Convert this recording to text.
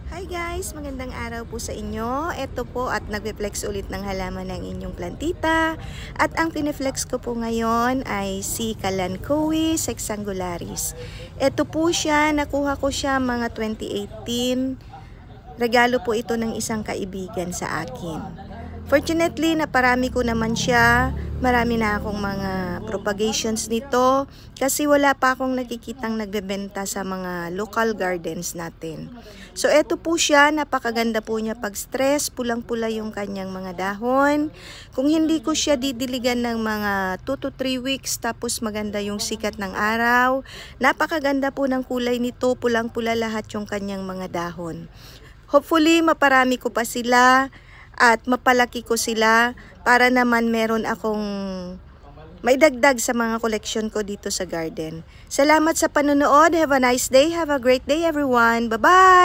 Hi guys! Magandang araw po sa inyo. Ito po at nagpe-flex ulit ng halaman ng inyong plantita. At ang pineflex ko po ngayon ay si Kalanchoe sexangularis. Ito po siya, nakuha ko siya mga 2018. Regalo po ito ng isang kaibigan sa akin. Fortunately, naparami ko naman siya. Marami na akong mga propagations nito kasi wala pa akong nakikitang nagbebenta sa mga local gardens natin. So, eto po siya. Napakaganda po niya pag stress. Pulang-pula yung kanyang mga dahon. Kung hindi ko siya didiligan ng mga 2 to 3 weeks tapos maganda yung sikat ng araw. Napakaganda po ng kulay nito. Pulang-pula lahat yung kanyang mga dahon. Hopefully, maparami ko pa sila at mapalaki ko sila para naman meron akong may dagdag sa mga collection ko dito sa garden. Salamat sa panonood. Have a nice day. Have a great day everyone. Bye-bye!